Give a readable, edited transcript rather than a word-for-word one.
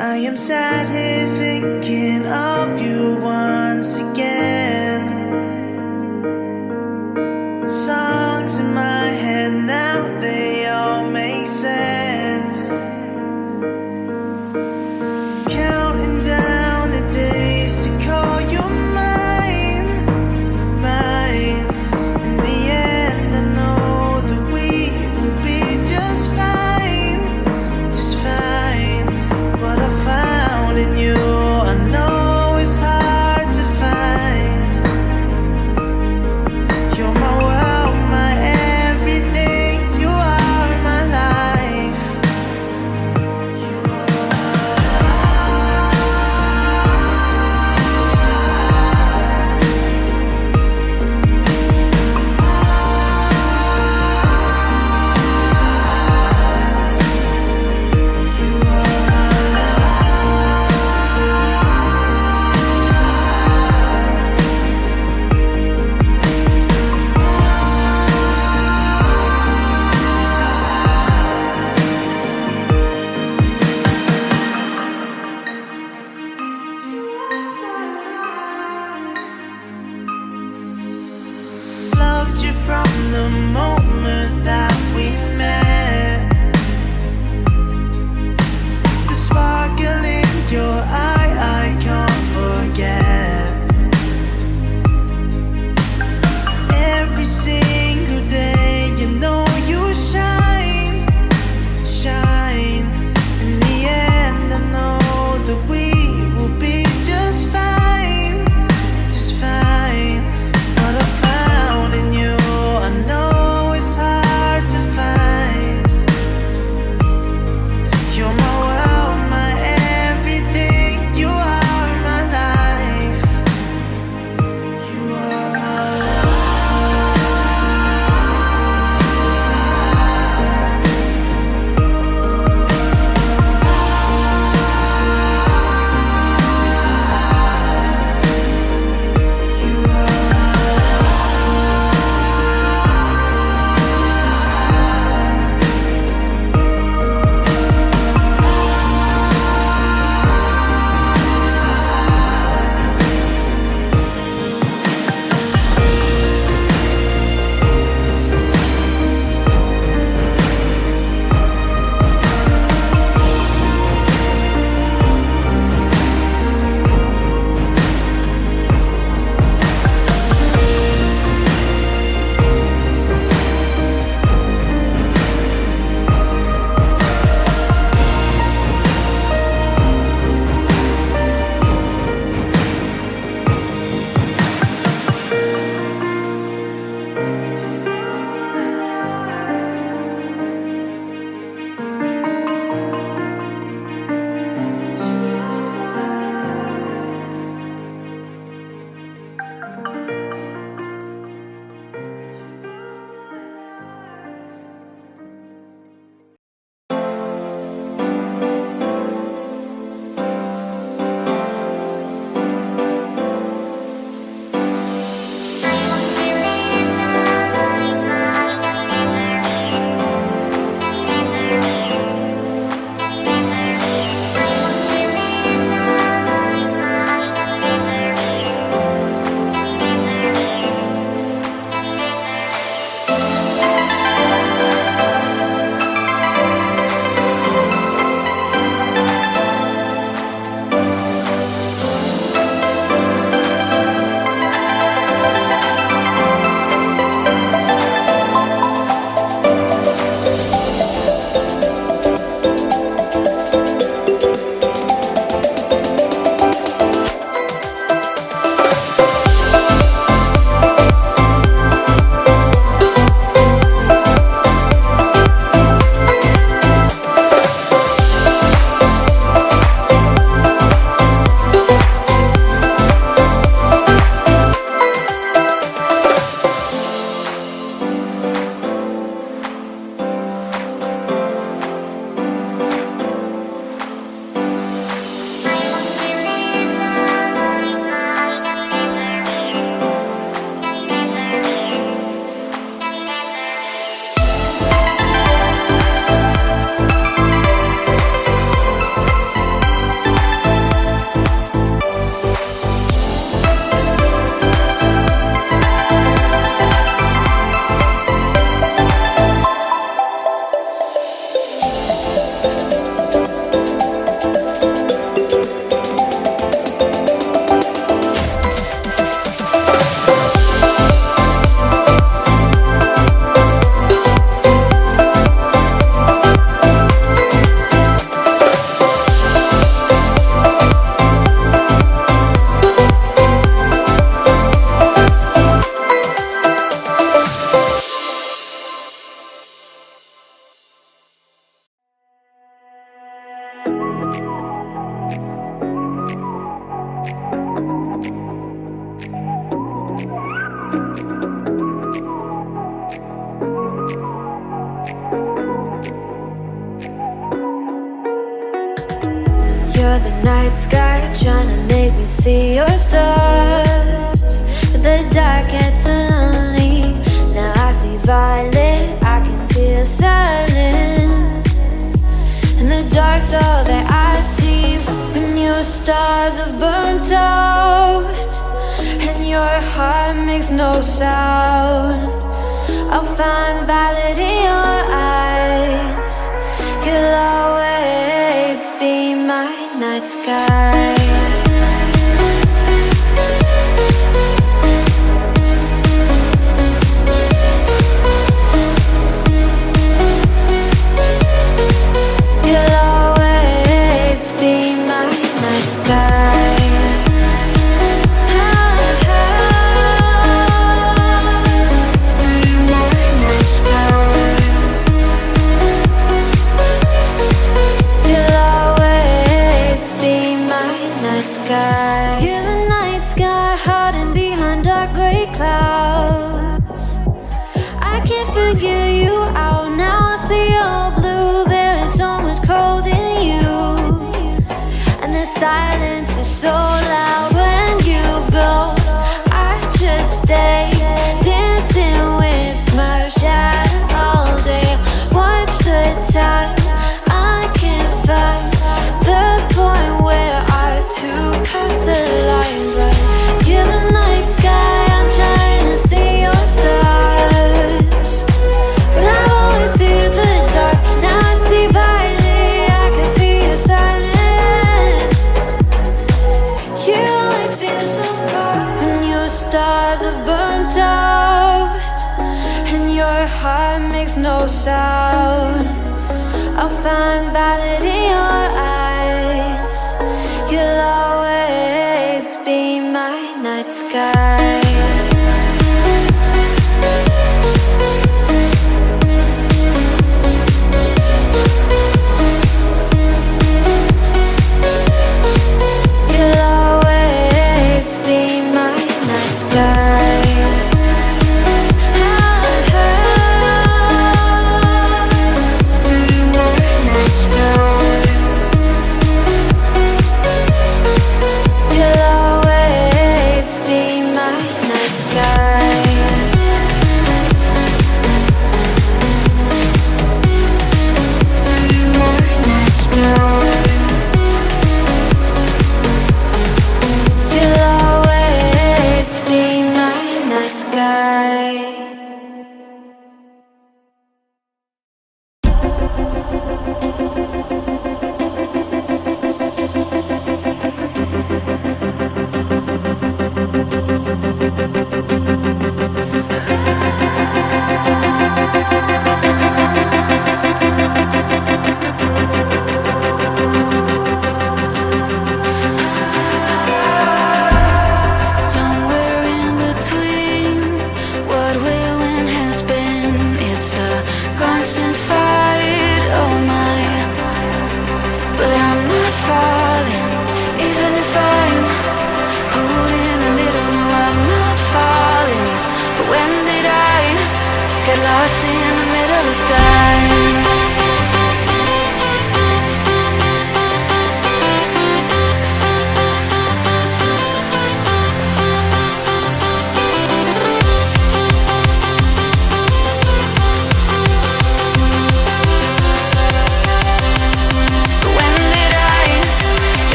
I am sat here thinking of you once again. Songs in my head now, they all make sense. Counting down the days to call you mine, mine. In the end, I know that we will be just fine, just fine. What I found in you, I know it's hard to find. of the night sky, trying to make me see your stars. But the dark gets lonely. Now I see violet, I can feel silence. In the dark's all that I see. When your stars have burnt out and your heart makes no sound, I'll find violet in your eyes. You'll always be my night sky. You'll always be my night sky. You're the night sky, hiding behind dark gray clouds. I can't figure you out now. I see you're blue. There is so much cold in you, and the silence is so loud when you go. I just stay dancing with my shadow all day. Watch the time. I can't find the point where to pass the line, but you're the night sky. I'm trying to see your stars, but I've always feared the dark. Now I see violet, I can feel your silence. You always feel so far when your stars have burnt out and your heart makes no sound. I'll find violet in your eyes. You'll